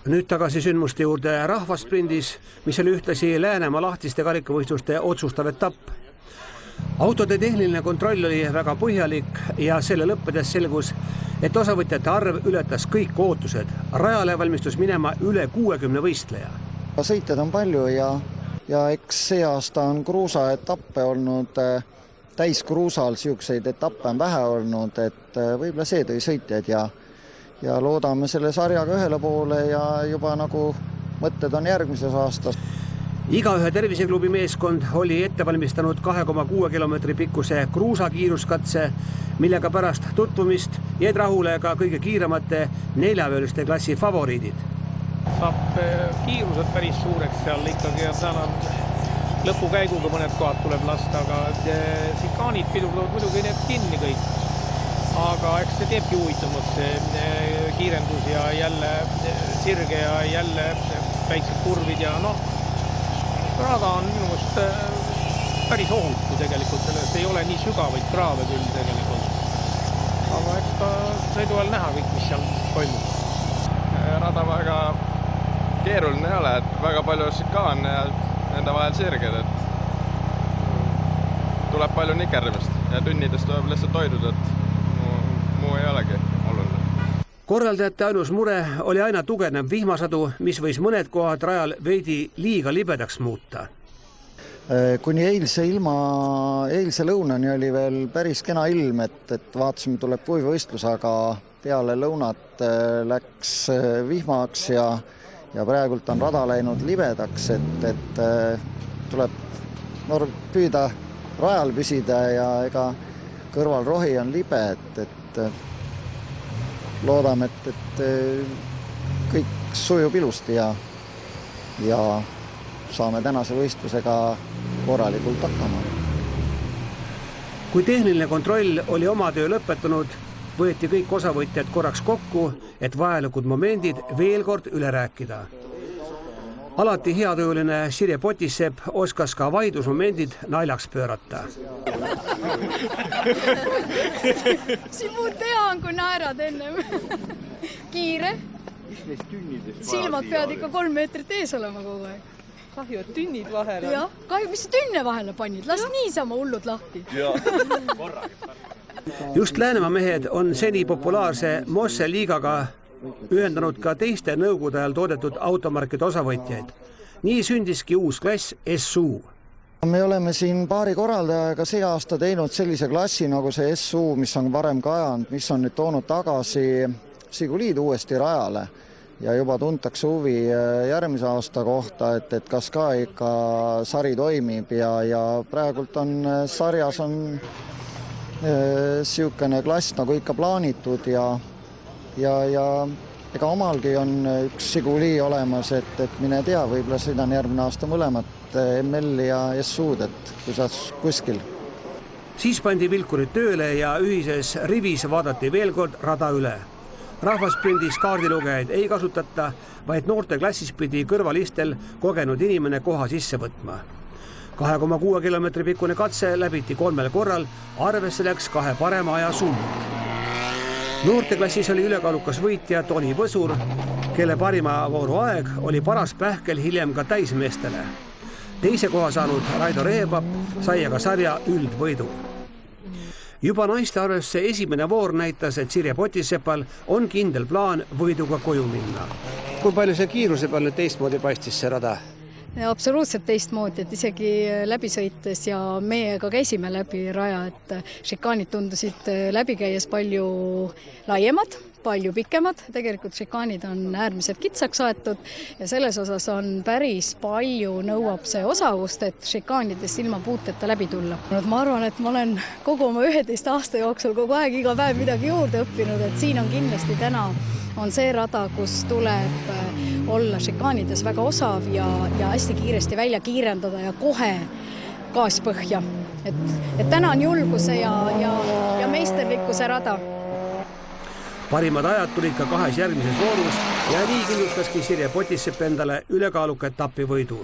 Nüüd tagasi sündmuste juurde rahvasprindis, mis oli ühtlasi Läänemaa lahtiste karikavõistluste otsustav etapp. Autode tehniline kontroll oli väga põhjalik ja selle lõppedes selgus, et osavõtjate arv ületas kõik ootused. Rajale valmistus minema üle 60 võistleja. Sõitjad on palju ja eks see aasta on kruusa etappe olnud, täiskruusal siukseid etappe on vähe olnud, et võib-olla see tõi sõitjad ja loodame selle sarjaga ühele poole ja juba nagu mõtted on järgmises aastas. Igaühe terviseklubi meeskond oli ette valmistanud 2,6 kilomeetri pikkuse kruusakiiruskatse, millega pärast tutvumist jäid rahule ka kõige kiiremate neljavööliste klassi favoriidid. Saab kiirused päris suureks seal ikkagi ja seal on lõpukäiguga mõned kohad tuleb lasta, aga sikaanid pidurdavad muidugi need kinni kõik. Aga eks see teebki huvitavaks see kiirendus ja jälle sirge ja jälle väiksed kurvid ja rada on minu mõist päris ohutu tegelikult, sellest ei ole nii sügavaid kraave küll tegelikult. Aga eks ta sõidu all näha kõik, mis seal toimub. Rada väga keeruline ei ole, et väga palju sikaane ja nende vahel sirged, et tuleb palju nikerdamist ja tunnidest tuleb lihtsalt hoiduda, et muu ei olegi oluline. Korraldajate ainus mure oli aina tugevnev vihmasadu, mis võis mõned kohad rajal veidi liiga libedaks muuta. Kuni eilse lõunani oli veel päris kena ilm, et vaatasime, tuleb kuivvõistlus, aga peale lõunat läks vihmaks ja praegult on rada läinud libedaks, et tuleb püüda rajal püsida ja ega kõrval rohi on libe, et loodame, et kõik sujub ilusti ja saame tänase võistlusega korralikult hakkama. Kui tehniline kontroll oli oma töö lõpetanud, võeti kõik osavõtjad korraks kokku, et vajalikud momendid veel kord üle rääkida. Alati heatujuline Sirje Potissepp oskas ka vaidlusmomendid naljaks pöörata. Siin muud teha on, kui naerad ennem. Kiire. Silmad peavad ikka 3 meetrit ees olema kogu aeg. Kahju, et tünnid vahele. Jah, kahju, mis tünne vahele pannid? Las niisama hullud lahti. Just Läänemaa mehed on seni populaarse Mosse liigaga ühendanud ka teiste nõukogude ajal toodetud automarkide osavõtjaid. Nii sündiski uus klass SU. Me oleme siin paari korraldajaga see aasta teinud sellise klassi nagu see SU, mis on varem kajanud, mis on nüüd toonud tagasi Žiguliid uuesti rajale ja juba tuntakse huvi järgmise aasta kohta, et kas ka ikka sari toimib ja praegult on sarjas on siukene klass nagu ikka plaanitud ja ega omalgi on üks Žiguli olemas, et mine tea, võib-olla sõidan järgmine aasta mõlemat ML ja SU-d, et kui sa kuskil. Siis pandi vilkurid tööle ja ühises rivis vaadati veel kord rada üle. Rahvasprindis kaardilugejaid ei kasutata, vaid noorte klassis pidi kõrvalistel kogenud inimene koha sisse võtma. 2,6 kilomeetri pikkune katse läbiti 3 korral, arvesse läks 2 parema aja summut. Noorteklassis oli ülekaalukas võitja Toni Võsur, kelle parima vooru aeg oli paras pähkel hiljem ka täismeestele. Teise koha saanud Raido Reebab sai aga sarja üldvõidu. Juba naiste arvesse esimene voor näitas, et Sirje Potissepal on kindel plaan võiduga koju minna. Kui palju see kiiruse peal nüüd teistmoodi paistis see rada? Absoluutselt teistmoodi, et isegi läbi sõites ja meiega käisime läbi raja, et šikaanid tundusid läbi käies palju laiemad, palju pikemad. Tegelikult šikaanid on äärmiselt kitsaks aetud ja selles osas on päris palju nõuab see osavust, et šikaanidest ilma puuteta läbi tulla. Ma arvan, et ma olen kogu oma 11 aasta jooksul kogu aeg iga päev midagi juurde õppinud, et siin on kindlasti täna on see rada, kus tuleb olla šikaanides väga osav ja hästi kiiresti välja kiirendada ja kohe gaas põhja. Et täna on julguse ja meisterlikkuse rada. Parimad ajad tulid ka 2 järgmises voorus ja nii kindlustaski Sirje Potissepp endale ülekaaluka etapi võidu.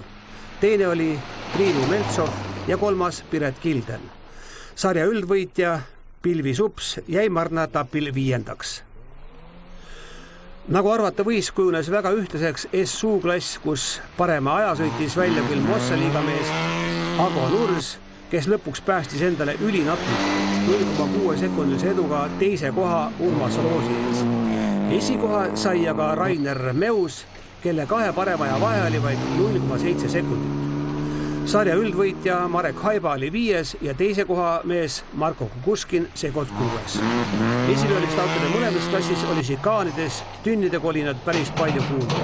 Teine oli Triinu Meltsov ja 3. Piret Kilden. Sarja üldvõitja Pilvi Sups jäi marna etapil 5. Nagu arvata võis, kujunes väga ühtlaseks SU-klass, kus parema aja sõitis välja küll Mossa liigamees Ago Nurs, kes lõpuks päästis endale ülinapilt 0,6 sekundilise eduga teise koha Urmas Roosi ees. Esikoha sai aga Rainer Meus, kelle kahe parema aja vahe oli vaid 0,7 sekundit. Sarja üldvõitja Marek Haiba oli 5. ja teise koha mees Marko Kukuskin seekord 6. Esiveoliste autode mõlemas klassis oli šikaanides tünnide kolinad päris palju kuulda.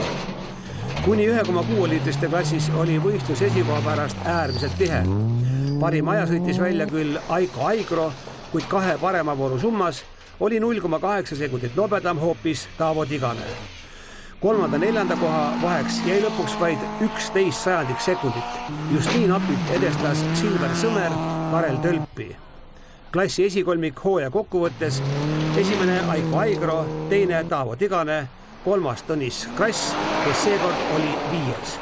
Kuni 1,6 liitriste klassis oli võistlus esikoha pärast äärmiselt tihe. Parim aja sõitis välja küll Aiko Aigro, kuid kahe parema vooru summas oli 0,8 sekundit nobedam hoopis Taavo Tigane. 3. ja 4. koha vaheks jäi lõpuks vaid 11 sajandik sekundit. Just nii napilt edestas Silver Sõmer Karel Tölpi. Klassi esikolmik hooaja kokkuvõttes esimene Aiko Aigro, teine Taavo Tigane, 3. Tõnis Krass, kes seekord oli 5.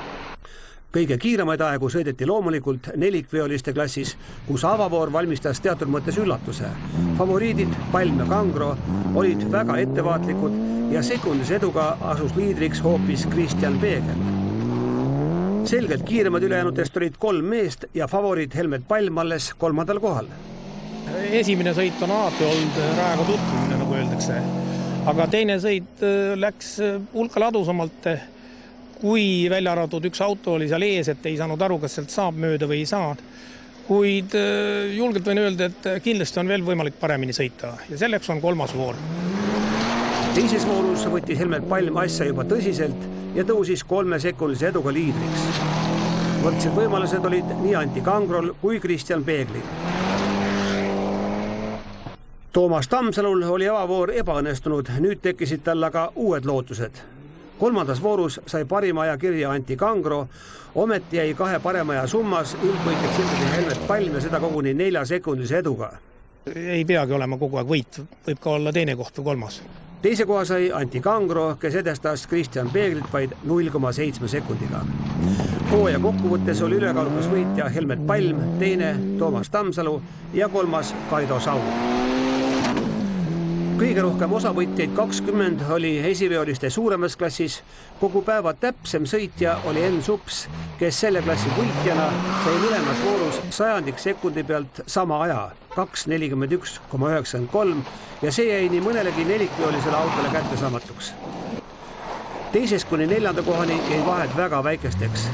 Kõige kiiremaid aegu sõideti loomulikult nelikveoliste klassis, kus avavoor valmistas teatud mõttes üllatuse. Favoriidid Palm ja Kangro olid väga ettevaatlikud ja sekundise eduga asus liidriks hoopis Kristjan Peegel. Selgelt kiiremad ülejäänutest olid 3 meest ja favoriit Helmet Palm alles 3. kohal. Esimene sõit on alati olnud rajaga tutvumine, nagu öeldakse. Aga teine sõit läks hulka ladusamalt, kui välja arvatud üks auto oli seal ees, et ei saanud aru, kas sealt saab mööda või ei saa. Kuid julgelt võin öelda, et kindlasti on veel võimalik paremini sõita ja selleks on 3. voor. Teises voorus võttis Helmet Palm asja juba tõsiselt ja tõusis 3 sekundilise eduga liidriks. Võrdsed võimalused olid nii Anti Kangrol kui Kristjan Peeglil. Toomas Tamsalul oli avavoor ebaõnnestunud, nüüd tekkisid tal aga uued lootused. 3. voorus sai parima aja kirja Anti Kangro, ometi jäi 2 parema aja summas üldvõitjaks ikkagi Helmet Palm ja seda koguni 4 sekundilise eduga. Ei peagi olema kogu aeg võit, võib ka olla teine koht või 3. Teise koha sai Anti Kangro, kes edestas Kristjan Peeglit vaid 0,7 sekundiga. Hooaja kokkuvõttes oli ülekaalukas võitja Helmet Palm, teine Toomas Tamsalu ja 3. Kaido Saur. Kõige rohkem osavõitjaid 20 oli esiveoliste suuremas klassis. Kogu päeva täpsem sõitja oli Enn Sups, kes selle klassi võitjana sai mõlemas voorus sajandik sekundi pealt sama aja, 2.41,93 ja see jäi nii mõnelegi nelikveolisele autole kättesaamatuks. Teisest kuni 4. kohani jäi vahed väga väikesteks.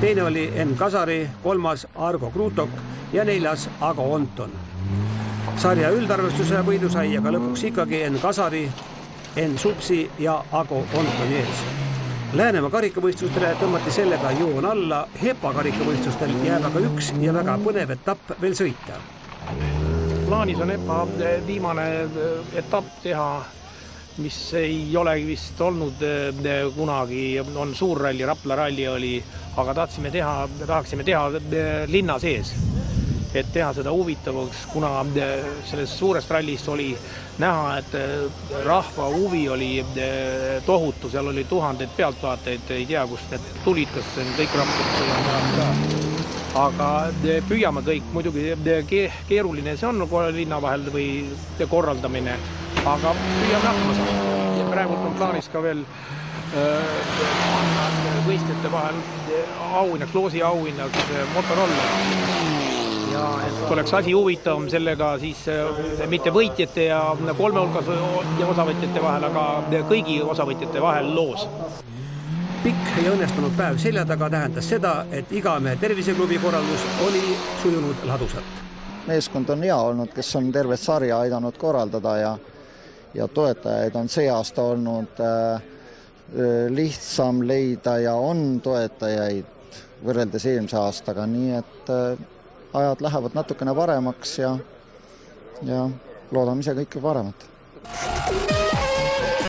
Teine oli Enn Kasari, 3. Argo Kruutok ja 4. Ago Onton. Sarja üldarvestuse võidu sai aga lõpuks ikkagi Enn Kasari, Enn Supsi ja Ago Ontoni ees. Läänemaa karikavõistlustele tõmmati sellega joon alla, HEPA karikavõistlustel jääb aga üks ja väga põnev etapp veel sõita. Plaanis on HEPA viimane etapp teha, mis ei ole vist olnud kunagi, on suur ralli, Rapla ralli oli, aga tahaksime teha linna sees. Et teha seda huvitavaks, kuna sellest suurest rallist oli näha, et rahva huvi oli tohutu, seal oli tuhandeid pealtvaatajaid, ei tea, kust need tulid, kas kõik rahvast. Aga püüame kõik, muidugi keeruline see on linna vahel või korraldamine, aga püüame hakkama saada. Ja praegu on plaanis ka veel võistlejate vahel auhinnaks, loosi auhinnaks Motorolla. Ja et oleks asi huvitavam sellega siis mitte võitjate ja 3 hulgas osavõtjate vahel, aga kõigi osavõtjate vahel loos. Pikk ja õnnestunud päev selja taga tähendas seda, et Igamehe terviseklubi korraldus oli sujunud ladusalt. Meeskond on hea olnud, kes on tervet sarja aidanud korraldada ja toetajaid on see aasta olnud lihtsam leida ja on toetajaid võrreldes eelmise aastaga, nii et ajad lähevad natukene paremaks ja loodame ise kõike paremat.